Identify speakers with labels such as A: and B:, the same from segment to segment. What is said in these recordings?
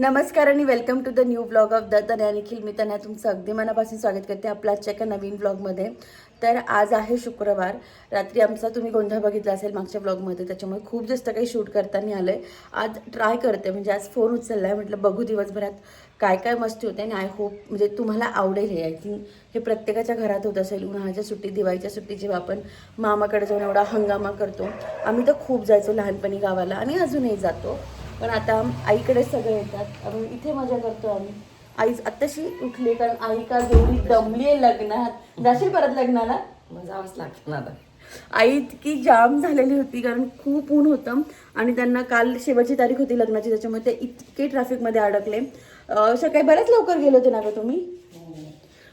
A: नमस्कार आणि welcome to the new blog of the Tanaya Nikhil. मी तनया तुमचं अगदी मनापासून स्वागत करते आपल्या आजच्या एका नवीन ब्लॉगमध्ये. तर आज आहे शुक्रवार. रात्री आमचा तुम्ही गोंधळ बघितला असेल मागच्या ब्लॉगमध्ये, त्याच्यामुळे खूप जास्त काही शूट करताना आलं आहे. आज ट्राय करते, म्हणजे आज फोन उचलला आहे, म्हटलं बघू दिवसभरात काय काय मस्ती होते आणि आय होप म्हणजे तुम्हाला आवडेल. हे आय थिंक हे प्रत्येकाच्या घरात होत असेल. उन्हाळ्याच्या सुट्टी, दिवाळीच्या सुट्टी जेव्हा आपण मामाकडे जाऊन एवढा हंगामा करतो. आम्ही तर खूप जायचो लहानपणी गावाला आणि अजूनही जातो, पण आता आईकडे सगळे येतात आणि इथे मजा करतो आम्ही. आई आत्ताशी उठली, कारण आई का एवढी दमली आहे लग्नात. जाशील परत लग्नाला?
B: जावंच लागतं ना आता.
A: आई इतकी जाम झालेली होती, कारण खूप ऊन होतं आणि त्यांना काल शेवटची तारीख होती लग्नाची, त्याच्यामुळे ते इतके ट्रॅफिकमध्ये अडकले. सकाळी बरेच लवकर गेले होते ना गं तुम्ही?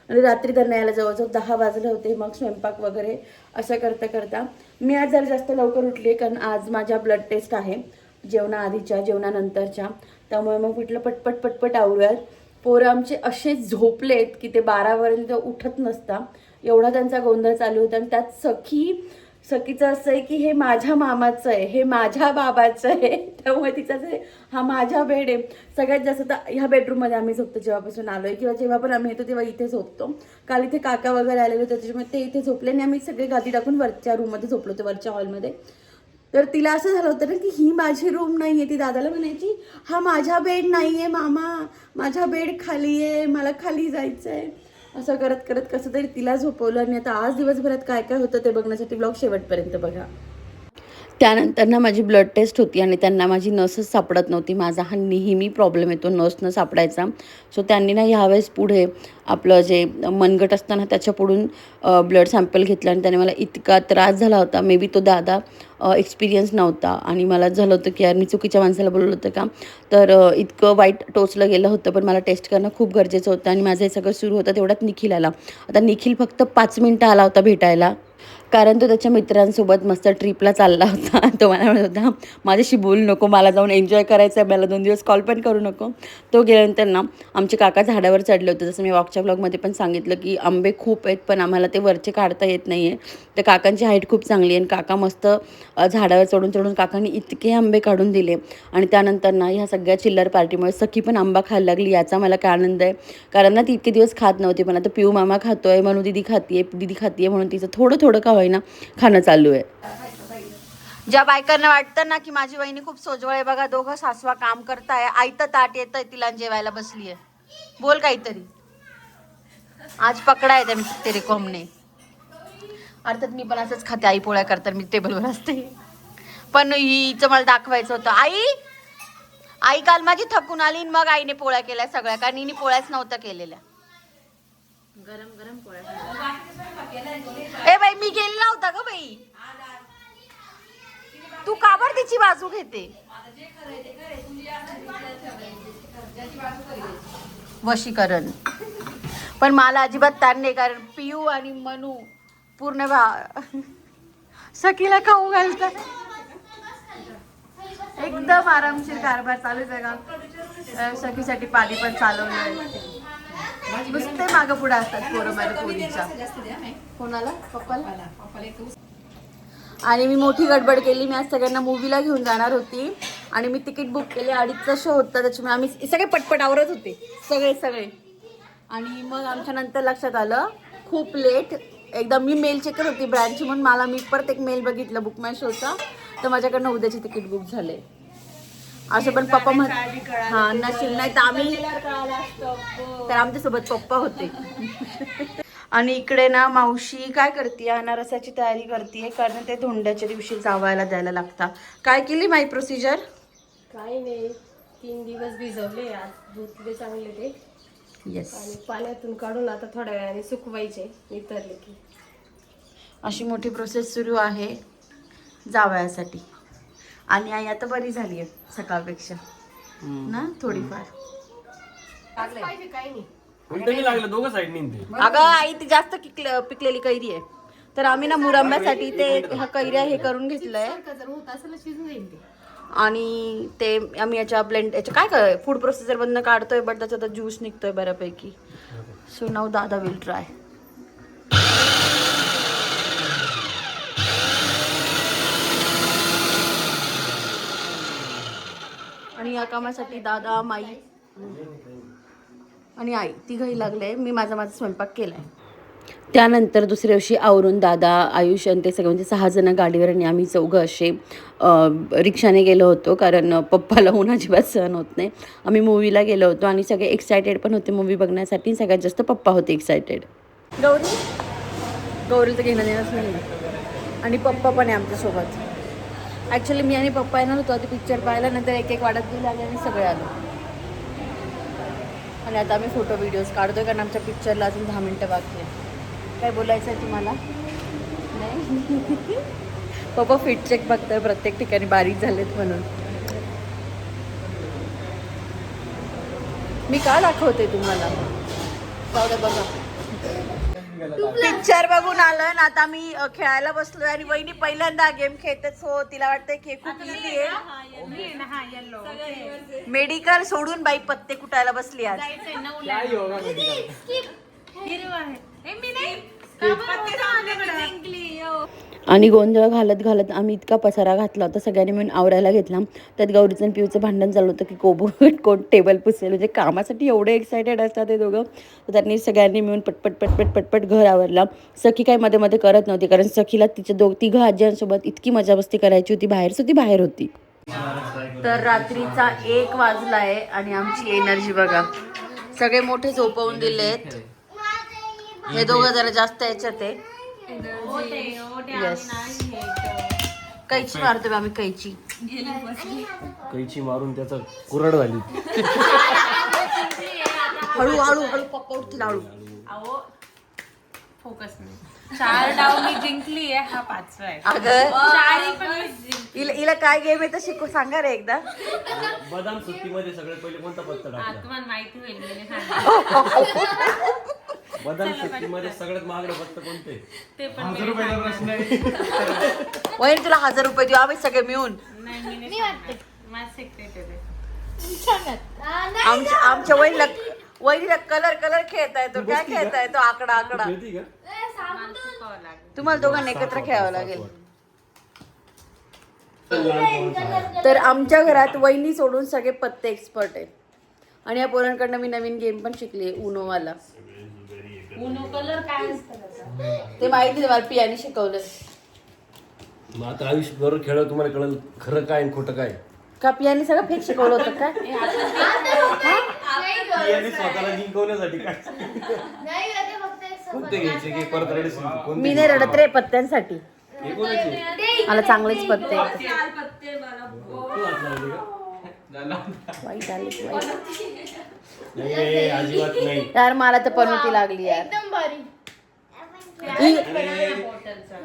A: आणि रात्री त्यांना यायला जवळजवळ 10 वाजले होते. मग स्वयंपाक वगैरे असं करता करता मी आज जरा जास्त लवकर उठले, कारण आज माझ्या ब्लड टेस्ट आहे जेवणाआधीच्या जेवणानंतरच्या. त्यामुळे मग म्हटलं पटपट पटपट आवरूयात. पोरं आमचे असे झोपलेत की ते 12पर्यंत उठत नसता, एवढा त्यांचा गोंधळ चालू होता. आणि त्यात सखीचं असं आहे की हे माझ्या मामाचं आहे, हे माझ्या बाबाचं आहे, त्यामुळे तिचं आहे हा माझा बेड आहे. सगळ्यात जास्त तर ह्या बेडरूममध्ये आम्ही झोपतो जेव्हापासून आलोय, किंवा जेव्हा पण आम्ही येतो तेव्हा इथे झोपतो. काल इथे काका वगैरे आलेले होते, त्याच्यामुळे ते इथे झोपले आणि आम्ही सगळे गादी टाकून वरच्या रूममध्ये झोपलो होतो, वरच्या हॉलमध्ये. तर तिला असं झालं होतं ना की ही माझी रूम नाही आहे. ती दादाला म्हणायची हा माझा बेड नाही आहे मामा, माझा बेड खाली आहे, मला खाली जायचं आहे. असं करत करत कसं तरी तिला झोपवलं. आणि आता आज दिवसभरात काय काय होतं ते बघण्यासाठी ब्लॉग शेवटपर्यंत बघा. त्यानंतर ना माझी ब्लड टेस्ट होती आणि त्यांना माझी नसच सापडत नव्हती. माझा हा नेहमी प्रॉब्लेम येतो, नस न सापडायचा. सो त्यांनी ना ह्यावेळेस पुढे आपलं जे मनगट असतं ना त्याच्या पुढून ब्लड सॅम्पल घेतलं आणि त्याने मला इतका त्रास झाला होता. मे बी तो दादा एक्सपिरियन्स नव्हता आणि मला झालं होतं की यार मी चुकीच्या माणसाला बोललं होतं का. तर इतकं वाईट टोचलं गेलं होतं, पण मला टेस्ट करणं खूप गरजेचं होतं. आणि माझं हे सगळं सुरू होतं तेवढ्यात निखिल आला. आता निखिल फक्त 5 मिनटं आला होता भेटायला, कारण तो त्याच्या मित्रांसोबत मस्त ट्रिपला चालला होता. तो मला म्हणत होता माझ्याशी बोलू नको, मला जाऊन एन्जॉय करायचं आहे, मला 2 दिवस कॉल पण करू नको. तो गेल्यानंतर ना आमचे काका झाडावर चढले होते. जसं मी वॉकच्या ब्लॉगमध्ये पण सांगितलं की आंबे खूप आहेत, पण आम्हाला ते वरचे काढता येत नाही आहे. तर काकांची हाईट खूप चांगली आहे आणि काका मस्त झाडावर चढून चढून काकांनी इतके आंबे काढून दिले. आणि त्यानंतर ना ह्या सगळ्या चिल्लर पार्टीमुळे सखी पण आंबा खायला लागली. याचा मला काय आनंद आहे, कारण ना ती इतके दिवस खात नव्हती, पण आता पिऊ मामा खातोय, म्हणून दीदी खातीये म्हणून तिचं थोडं थोडं का होईना खाणं चालू आहे. ज्या बायकांना वाटतं ना की माझी वहिनी खूप सोजवळ आहे, बघा दोघं सासवा काम करताय, आयतं ताट येतंय तिला जेवायला बसलीये. बोल काहीतरी. आज पकडाय त्या तेरे कोमने. अर्थात मी पण असंच खाते, आई पोळ्या करतात मी टेबलवर असते. पण हिचं मला दाखवायचं होतं. आई काल माझी थकून आली, मग आईने पोळ्या केल्या सगळ्या, कारण हिने पोळ्याच नव्हत्या केलेल्या. गरम गरम पोळ्या. ए बाई मी गेली नव्हता ग बाई, तू का बरं तिची बाजू घेते? वशीकरण. पण मला अजिबात ताण नाही, कारण पियू आणि मनू पूर्ण सखीला खाऊ घालतात. एकदम आरामशीर कारभार चालूच आहे का. सखीसाठी पाणी पण चालवलंय. नुसते मागं पुढे असतात पोरं माझ्या पोरीच्या. कोणाला? पप्पाला. आणि मी मोठी गडबड केली. मी आज सगळ्यांना मूवीला घेऊन जाणार होती आणि मी तिकीट बुक केले. 2:30चा शो होता, त्याच्यामुळे आम्ही सगळे पटपट आवरत होते सगळे. आणि मग आमच्या नंतर लक्षात आलं खूप लेट. एकदा मी मेल चेक करत होती ब्रँच म्हणून, मी परत एक मेल बघितलं बुक माय शोचा, तर माझ्याकडनं उद्याचे तिकीट बुक झाले. असं पण पप्पा हां नशील, नाही तर आम्ही तर आमच्यासोबत पप्पा होते. आणि इकडे ना मावशी काय करते, अनारसाची तयारी करते, कारण ते धोंड्याच्या दिवशी जावायला द्यायला लागतात. काय केली माई प्रोसिजर?
C: काही नाही, 3 दिवस भिजवले, आज धुतले चांगले ते.
A: येस.
C: आणि पाण्यातून काढून आता थोड्या वेळाने सुकवायचे नितरले की.
A: अशी मोठी प्रोसेस सुरू आहे जावयासाठी. आणि आई आता बरी झाली आहे सकाळपेक्षा ना थोडीफार.
C: पाहिजे काही नाही.
D: लागलं दोघं साईडनी.
A: अगं आई ती जास्त पिकलेली कैरी आहे, तर आम्ही ना मुरंब्यासाठी ते ह्या कैऱ्या हे करून घेतलंय.
C: जर होत असेल शिजून जाईल ते.
A: आणि ते आम्ही याच्या काय फूड प्रोसेसर मधनं काढतोय, बट त्याचा ज्यूस निघतोय बऱ्यापैकी. सो नाऊ दादा विल ट्राय. आणि या कामासाठी दादा माई आणि आई तिघही लागले. मी माझा स्वयंपाक केलाय. त्यानंतर दुसऱ्या दिवशी आवरून दादा, आयुष आणि ते सगळे म्हणजे 6 जण गाडीवर आणि आम्ही 4 असे रिक्षाने गेलो होतो, कारण पप्पाला ऊन अजिबात सहन होत नाही. आम्ही मूवीला गेलो होतो आणि सगळे एक्सायटेड पण होते मूवी बघण्यासाठी. सगळ्यात जास्त पप्पा होते एक्सायटेड. गौरीला तर घेणं देणंच नाही आणि पप्पा पण आहे आमच्यासोबत. ॲक्च्युली मी आणि पप्पा येणार होतो ते पिक्चर पाहायला, नंतर एक एक वाढत गेले आणि सगळे आलो. आणि आता आम्ही फोटो व्हिडिओज काढतोय, कारण आमच्या पिक्चरला अजून 10 मिनटं बाकी आहे. काय बोलायचं आहे तुम्हाला? नाही. पप्पा फिट चेक बघताय प्रत्येक ठिकाणी बारीक झालेत म्हणून. मी का दाखवते तुम्हाला? जाऊ दे बघा. पिक्चर बघून आलोय ना, आता मी खेळायला बसलोय आणि वहिनी पहिल्यांदा गेम खेळते. सो तिला वाटतंय की खूप इझी आहे. मेडिकल सोडून बाई पत्ते कुटायला बसली आज. आणि गोंधळ घालत घालत आम्ही इतका पसारा घातला होता, सगळ्यांनी मिळून आवरायला घेतला. त्यात गौरीचं आणि पिऊचं भांडण चालू होतं की कोण टेबल पुसेल. म्हणजे कामासाठी एवढे एक्सायटेड असतात ते दोघं. तर त्यांनी सगळ्यांनी मिळून पटपट घर आवरला. सखी काही मध्ये मध्ये करत नव्हती, कारण सखीला तिच्या तिघं आज्यांसोबत इतकी मजा मस्ती करायची होती, बाहेर होती. तर रात्रीचा 1 वाजलाय आणि आमची एनर्जी बघा. सगळे मोठे झोपवून दिलेत. हे दोघं जरा जास्त याच्यात आहे. येस, कैची मारतोय आम्ही. कैची
D: मारून त्याचा कुरड झाली.
A: हळू पप्पा उठतील हळू.
C: फोकस नाही. 4 डाव मी जिंकली आहे, हा 5वा आहे.
A: अगं हिला काय गेम आहे तर शिकू सांगा रे एकदा.
D: बदाम सुट्टीमध्ये सगळ्यात पहिले कोणता पत्ता टाकला?
C: तुम्हाला माहिती होईल.
D: बदाम सुट्टीमध्ये सगळ्यात महागडे पत्ता कोणते?
C: ते पण
D: 1000 रुपयाचा प्रश्न आहे.
A: वहिनी तुला 1000 रुपये देऊ आम्ही सगळे मिळून.
C: नाही, माझं सेक्रेट आहे.
A: आमच्या वहिनीला कलर खेळता येतो. काय खेळता येतो? आकडा.
D: खेळती का?
A: तुम्हाला दोघांना एकत्र खेळावं लागेल. तर आमच्या घरात वहिनी सोडून सगळे पत्ते एक्सपर्ट आहेत. आणि या पोरांकडनं मी नवीन गेम पण शिकली, उनोवाला.
C: उनो कलर काय असतं?
A: ते माहिती मला पियाने शिकवलं.
D: मग आता आयुष बरोबर खेळ तुम्हाला कळलं खरं काय आणि खोटं काय.
A: का पियाने सगळं फेक शिकवलं होतं काय?
D: पियाने स्वतःला जिंकवण्यासाठी काय कोणते घ्यायचे की परत रडशील?
A: मी नाही रडत रे पत्त्यांसाठी.
D: हे कोणाचे?
A: मला चांगलेच पत्ते आहेत. वाईट आले
D: नाही अजिबात नाही
A: यार, मला तर पनोती लागली यार.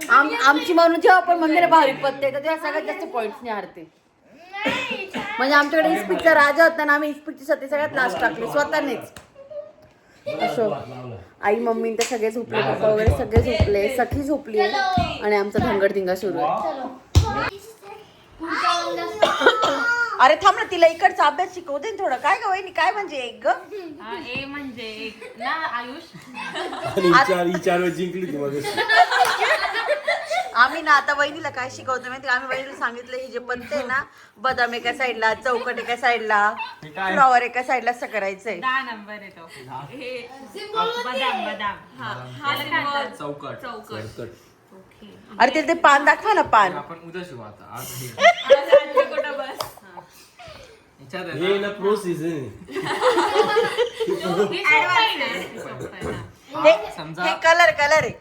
A: आमची म्हणून जेव्हा आपण मंदिर भारी पत्ते तर तेव्हा सगळ्यात जास्त पॉइंट्स नाही हारते. म्हणजे आमच्याकडे इस्पिकचा राजा होता ना, आम्ही इस्पिकची सती सगळ्यात लास्ट टाकली स्वतःनेच. असो, आई मम्मी तर सगळे झोपले, पप्पा वगैरे सगळे झोपले, सखी झोपली आणि आमचा धंगडधिंगा सुरू आहे. अरे थांब ना, तिला इकडचा अभ्यास शिकवू दे थोडं. काय ग वहिनी, काय म्हणजे एक ग?
C: ए म्हणजे एक ना आयुष.
D: आणि चार जिंकली ती मग.
A: आम्ही ना आता वहिनीला काय शिकवतो माहिती, आम्ही वहिनीला सांगितलं हे जे पत्ते आहे ना, बदाम एका साईडला, चौकट एका साईडला, फ्लॉवर एका साईडला असं करायचंय.
C: 10 नंबर आहे तो. हे बदाम. हा
D: चौकट.
A: अरे ते पान दाखवा ना, पान.
B: आपण उद्या शिकू आता.
D: हे ना प्रोसेस आहे.
A: हे कलर आहे.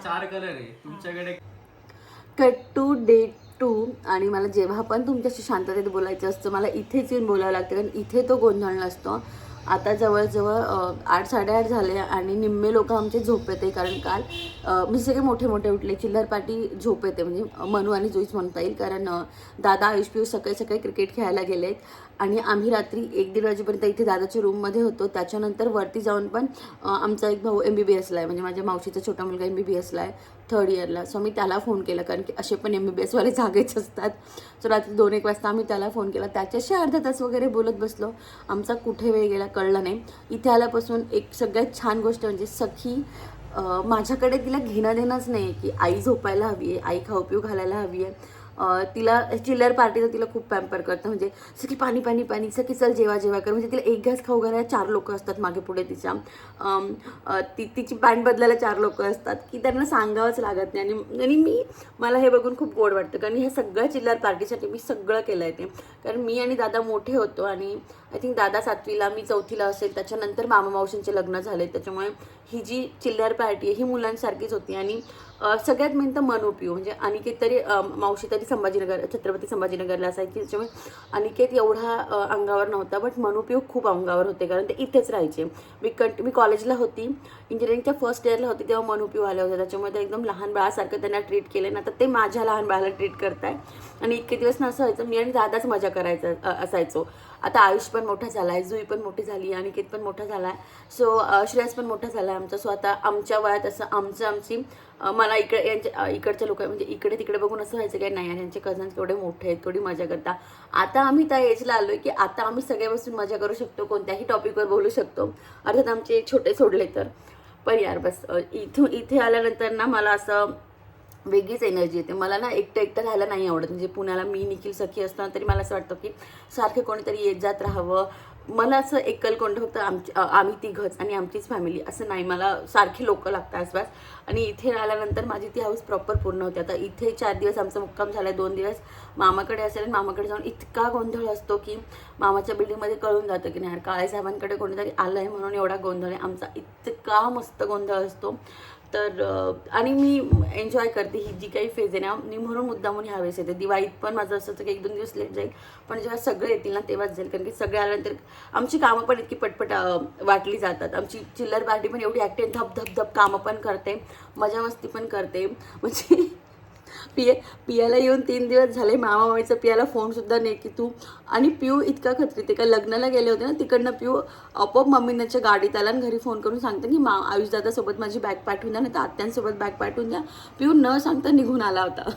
B: 4 कलर आहे तुमच्याकडे.
A: Cut to day 2. आणि मला जेव्हा पण तुमच्याशी शांततेत बोलायचं असतं, मला इथेच येऊन बोलावं लागतं, कारण इथे तो गोंधळ नसतो. आता जवळजवळ 8, 8:30 झाले आणि निम्मे लोक आमचे झोप येते, कारण काल म्हणजे सगळे मोठे उठले. चिल्लर पार्टी झोप येते, म्हणजे मनू आणि जोईच म्हणता येईल, कारण दादा आयुष पिऊ सकाळी क्रिकेट खेळायला गेलेत आणि आम्ही रात्री 1-1:30 वाजेपर्यंत इथे दादाच्या रूममध्ये होतो. त्याच्यानंतर वरती जाऊन पण आमचा एक भाऊ MBBSला आहे, म्हणजे माझ्या मावशीचा छोटा मुलगा MBBSला आहे 3rd इयरला. सो मी त्याला फोन केला, कारण की असे पण MBBSवाले जागेच असतात. सो रात्री 2-1 वाजता आम्ही त्याला फोन केला, त्याच्याशी अर्धा तास वगैरे बोलत बसलो. आमचा कुठे वेळ गेला कळलं नाही. इथे आल्यापासून एक सगळ्यात छान गोष्ट म्हणजे सखी माझ्याकडे तिला घेणं देणंच नाही की आई झोपायला हवी आहे, आई खाऊ पिऊ घालायला हवी आहे. तिला चिल्लर पार्टीचं तिला खूप पॅम्पर करतं, म्हणजे सगळी पाणी पाणी पाणी सगळी चल जेवा जेवा कर, म्हणजे तिला एक घास खाऊ घालायला 4 लोक असतात मागे पुढे तिच्या, तिची पॅन्ट बदलायला 4 लोक असतात की त्यांना सांगावंच लागत नाही. आणि मला हे बघून खूप गोड वाटतं, कारण ह्या सगळ्या चिल्लर पार्टीसाठी मी सगळं केलं आहे ते, कारण मी आणि दादा मोठे होतो आणि आय थिंक दादा 7वीला मी 4थीला असेल, त्याच्यानंतर मामा मावशींचे लग्न झाले, त्याच्यामुळे ही जी चिल्लर पार्टी आहे ही मुलांसारखीच होती. आणि सगळ्यात मेन तर मनोपिऊ, म्हणजे अनिकेत तरी मावशी तरी छत्रपती संभाजीनगरला असायची, त्याच्यामुळे अनिकेत एवढा अंगावर नव्हता, बट मनोपिऊ खूप अंगावर होते, कारण ते इथेच राहायचे. मी कॉलेजला होती, इंजिनिअरिंगच्या फर्स्ट इयरला होती, तेव्हा मनोपिऊ आले होते, त्याच्यामुळे ते एकदम लहान बाळासारखं त्यांना ट्रीट केलं ना, तर ते माझ्या लहान बाळाला ट्रीट करताय. आणि इतके दिवस ना असं व्हायचं मी आणि दादाच मजा करायचं असायचो. आता आयुष पण मोठा झाला आहे, जुई पण मोठी झाली, अनिकेत पण मोठा झाला आहे, सो श्रेयस पण मोठा झाला आहे आमचा. सो आता आमच्या वयात असं आमची मला इकडच्या लोक म्हणजे इकडे तिकडे बघून असं व्हायचं काय नाही, यांचे कझन्स केवढे मोठे आहेत, केवढी मजा करता. आता आम्ही त्या एजला आलो आहे की आता आम्ही सगळे बसून मजा करू शकतो, कोणत्याही टॉपिकवर बोलू शकतो, अर्थात आमचे छोटे सोडले तर. पण यार बस इथे आल्यानंतर ना मला असं वेगळीच एनर्जी येते. मला ना एकटं राहायला नाही आवडत, म्हणजे पुण्याला मी निखिल सखी असताना तरी मला असं वाटतं की सारखे कोणीतरी येत जात राहावं. मला असं एकलकोंड फक्त आम्ही तिघंच आणि आमचीच फॅमिली असं नाही, मला सारखे लोक लागतात आसपास. आणि इथे आल्यानंतर माझी ती हाऊस प्रॉपर पूर्ण होते. आता इथे 4 दिवस आमचा मुक्काम झाला आहे, 2 दिवस मामाकडे असेल, आणि मामाकडे जाऊन इतका गोंधळ असतो की मामाच्या बिल्डिंगमध्ये कळून जातं की नाही काळे साहेबांकडे कोणीतरी आलं आहे म्हणून एवढा गोंधळ आहे आमचा, इतका मस्त गोंधळ असतो. तर आणि मी एन्जॉय करते ही जी काही फेज आहे ना, मी म्हणून मुद्दामून ह्यावेळेस येते. दिवाळीत पण माझं असं होतं की 1-2 दिवस लेट जाईल, पण जेव्हा सगळे येतील ना तेव्हाच जाईल, कारण की सगळे आल्यानंतर आमची कामं पण इतकी पटपट वाटली जातात. आमची चिल्लर पार्टी पण एवढी ॲक्टिव्ह, धप कामं पण करते, मजा मस्ती पण करते. म्हणजे पियाला येऊन 3 दिवस झाले, मामा मामीचा पियाला फोनसुद्धा नाही की तू. आणि पिऊ इतका खत्री, ते काय लग्नाला गेले होते ना, तिकडनं पिऊ आपोआप मम्मीनाच्या गाडीत आला आणि घरी फोन करून सांगते की आयुष दादासोबत माझी बॅग पाठवून द्या, नाही तर आत्यांसोबत बॅग पाठवून द्या. पिऊ न सांगता निघून आला होता.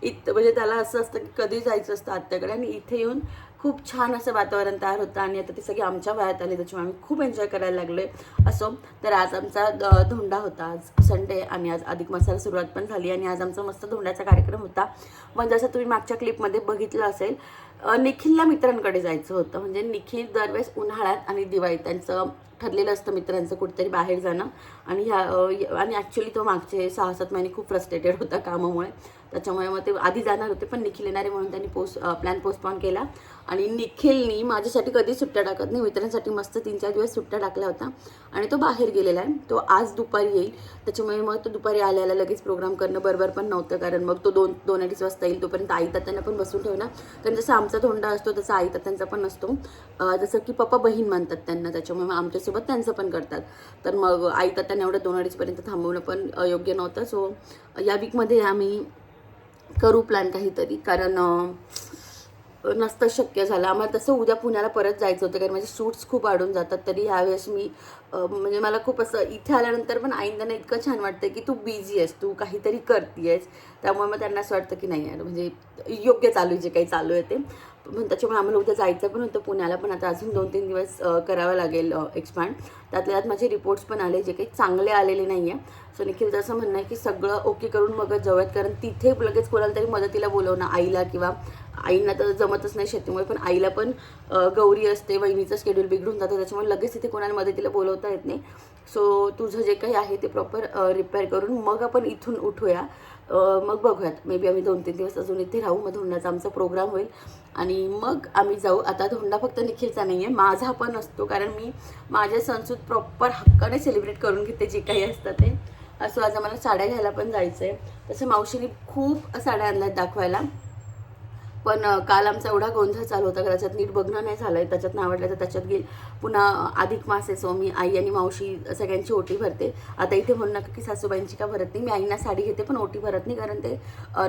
A: म्हणजे त्याला असं असतं की कधी जायचं असतं आत्याकडे, आणि इथे येऊन खूप छान असं वातावरण तयार होतं. आणि आता ते सगळे आमच्या वयात आले, त्याच्यामुळे आम्ही खूप एन्जॉय करायला लागलो आहे. असो तर आज आमचा धोंडा होता, आज संडे, आणि आज अधिक मासाला सुरुवात पण झाली, आणि आज आमचा मस्त धोंड्याचा कार्यक्रम होता. पण जसं तुम्ही मागच्या क्लिपमध्ये बघितलं असेल, निखिलला मित्रांकडे जायचं होतं. म्हणजे निखिल दरवेळेस उन्हाळ्यात आणि दिवाळीत त्यांचं ठरलेलं असतं मित्रांचं कुठेतरी बाहेर जाणं. आणि आणि ॲक्च्युली तो मागचे 6-7 महिने खूप फ्रस्ट्रेटेड होता कामामुळे, त्याच्यामुळे मग ते आधी जाणार होते, पण निखिल येणारे म्हणून त्यांनी प्लॅन पोस्टपोन केला. आणि निखिलनी माझ्यासाठी कधीच सुट्ट्या टाकत नाही, मित्रांसाठी मस्त 3-4 दिवस सुट्ट्या टाकल्या होत्या, आणि तो बाहेर गेलेला आहे. तो आज दुपारी येईल, त्याच्यामुळे मग तो दुपारी आल्याला लगेच प्रोग्राम करणं बरोबर पण नव्हतं, कारण मग तो 2-2:30 वाजता येईल, तोपर्यंत आई तात्यांना पण बसून ठेवणार, कारण जसं आमचा धोंडा असतो तसा आई तात्यांचा पण असतो, जसं की पप्पा बहीण मानतात त्यांना, त्याच्यामुळे मग आमच्यासोबत त्यांचं पण करतात. तर मग आई तात्यांना एवढं 2:30पर्यंत थांबवणं पण योग्य नव्हतं. सो या वीकमध्ये आम्ही करू प्लॅन काहीतरी, कारण नसतं शक्य झालं आम्हाला. तसं उद्या पुण्याला परत जायचं होतं, कारण माझे शूट्स खूप वाढून जातात. तरी ह्यावेळेस मी म्हणजे मला खूप असं इथे आल्यानंतर पण आईंना इतकं छान वाटतं की तू बिझी आहेस, तू काहीतरी करतेयस, त्यामुळे मग त्यांना असं वाटतं की नाही यार म्हणजे योग्य चालू आहे जे काही चालू आहे ते. पण त्याच्यामुळे आम्हाला उद्या जायचं पण होतं पुण्याला, पण आता अजून 2-3 दिवस करावं लागेल एक्सपांड. त्यातल्या त्यात माझे रिपोर्ट्स पण आले, जे काही चांगले आलेले नाही आहे. सो निखिलचं असं म्हणणं आहे की सगळं ओके करून मगच जाऊयात, कारण तिथे लगेच कोणाला तरी मदतीला बोलवणं, आईला किंवा आईंना तर जमतच नाही शेतीमुळे, पण आईला पण गौरी असते, वहिनीचं शेड्यूल बिघडून जातं, त्याच्यामुळे लगेच तिथे कोणाला मदतीला बोलवता येत नाही. सो तुझं जे काही आहे ते प्रॉपर रिपेअर करून मग आपण इथून उठूया, मग बघूयात. मे बी आम्ही 2-3 दिवस अजून इथे राहू, मग धोंडाचा आमचा प्रोग्राम होईल आणि मग आम्ही जाऊ. आता धोंडा फक्त निखिलचा नाही आहे, माझा पण असतो, कारण मी माझे सणसूद प्रॉपर हक्काने सेलिब्रेट करून घेते जे काही असतं ते. असं आज आम्हाला साड्या घ्यायला पण जायचं आहे. तसं मावशीने खूप साड्या आणल्यात दाखवायला, पण काल आमचा एवढा गोंधळ चालू होता, त्याच्यात नीट बघणं नाही झालं आहे, त्याच्यात नाही आवडलं तर त्याच्यात गेल. पुन्हा अधिक मास आहे, सो मी आई आणि मावशी सगळ्यांची ओटी भरते. आता इथे म्हणू नका की सासूबाईंची का भरत नाही, मी आईंना साडी घेते पण ओटी भरत नाही, कारण ते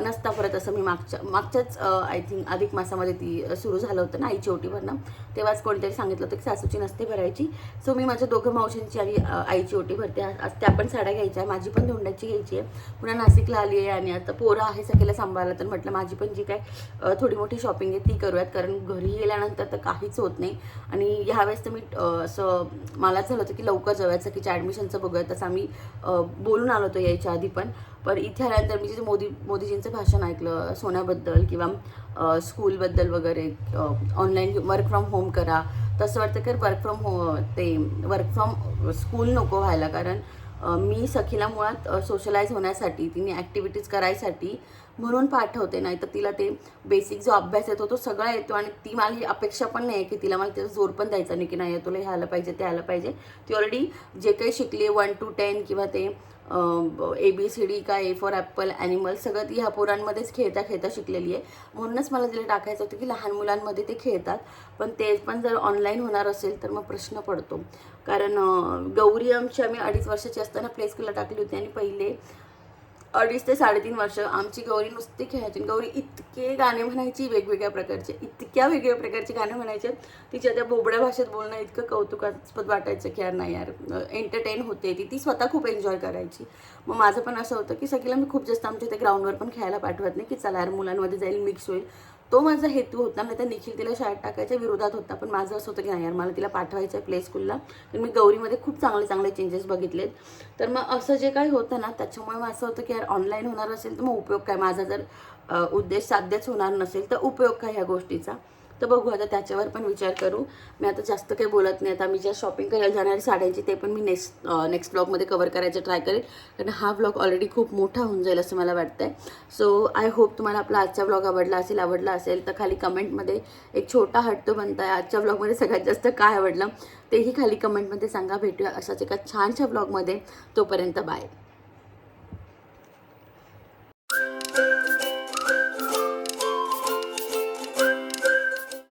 A: नसता परत असं मी मागच्याच आय थिंक अधिक मासामध्ये ती सुरू झालं होतं ना आईची ओटी भरणं, तेव्हाच कोणीतरी सांगितलं होतं की सासूची नसते भरायची. सो मी माझ्या दोघं मावशींची आणि आईची ओटी भरते. आज त्या पण साड्या घ्यायच्या आहे, माझी पण धोंड्याची घ्यायची आहे. पुन्हा नाशिकला आली आहे आणि आता पोरं आहे सगळ्याला सांभाळायला, तर म्हटलं माझी पण जी काय थोडी मोठी शॉपिंग आहे ती करूयात, कारण घरी गेल्यानंतर तर काहीच होत नाही. आणि ह्यावेळेस तर मी असं मला झालं होतं की लवकर जाऊयात, सखीच्या ॲडमिशनचं बघूयात, तसं आम्ही बोलून आलो होतो यायच्या आधी, पण पण इथे आल्यानंतर मी जे मोदीजींचं भाषण ऐकलं सोन्याबद्दल किंवा स्कूलबद्दल वगैरे, ऑनलाईन वर्क फ्रॉम होम करा, तसं वाटतं की वर्क फ्रॉम स्कूल नको व्हायला. कारण मी सखीला मुळात सोशलाईज होण्यासाठी, तिने ॲक्टिव्हिटीज करायसाठी म्हणून पाठवते, नाही तर तिला ते बेसिक जो अभ्यास येतो तो सगळा येतो. आणि ती माझी अपेक्षा पण नाही आहे की तिला मला त्याचा जोर पण द्यायचा नाही की नाही तुला हे आलं पाहिजे ते आलं पाहिजे. ती ऑलरेडी जे काही शिकली 1 to 10 किंवा ते ABCD काय A फॉर ॲपल ॲनिमल सगळं ती ह्या पोरांमध्येच खेळता खेळता शिकलेली आहे. म्हणूनच मला तिला टाकायचं होतं की लहान मुलांमध्ये ते खेळतात, पण ते पण जर ऑनलाईन होणार असेल तर मग प्रश्न पडतो. कारण गौरी आमची आम्ही 2.5 वर्षाची असताना प्ले स्कूलला टाकली होती आणि पहिले 2.5 ते 3.5 वर्ष आमची गौरी नुसती खेळायची. गौरी इतके गाणे म्हणायची वेगवेगळ्या प्रकारचे, इतक्या वेगवेगळ्या प्रकारचे गाणे म्हणायचे. तिच्या त्या बोबड्या भाषेत बोलणं इतकं कौतुकास्पद वाटायचं की यार नाही यार एंटरटेन होते ती स्वतः खूप एन्जॉय करायची. मग माझं पण असं होतं की सगळीला मी खूप जास्त आमच्या ते ग्राउंडवर पण खेळायला पाठवत नाही की चला यार मुलांमध्ये जाईल मिक्स होईल. तो माझा हेतू होता. नाही तर निखिल तिला शाळेत टाकायच्या विरोधात होता, पण माझं असं होतं की नाही यार मला तिला पाठवायचं आहे प्ले स्कूलला. तर मी गौरीमध्ये खूप चांगले चेंजेस बघितलेत. तर मग असं जे काही होतं ना त्याच्यामुळे मग असं होतं की यार ऑनलाईन होणार असेल तर मग उपयोग काय, माझा जर उद्देश साध्यच होणार नसेल तर उपयोग काय ह्या गोष्टीचा. तर बघू आता त्याच्यावर पण विचार करू. मी आता जास्त काही बोलत नाही. आता मी ज्या शॉपिंग करायला जाणार साड्यांची ते पण मी नेक्स्ट ब्लॉगमध्ये कवर करायचं ट्राय करेन, कारण हा ब्लॉग ऑलरेडी खूप मोठा होऊन जाईल असं मला वाटतं आहे. सो आय होप तुम्हाला आपला आजचा ब्लॉग आवडला असेल तर खाली कमेंटमध्ये एक छोटा हट्ट बनता आहे आजच्या ब्लॉगमध्ये सगळ्यात जास्त काय आवडलं तेही खाली कमेंटमध्ये सांगा. भेटूया अशाच एका छानशा ब्लॉगमध्ये. तोपर्यंत बाय.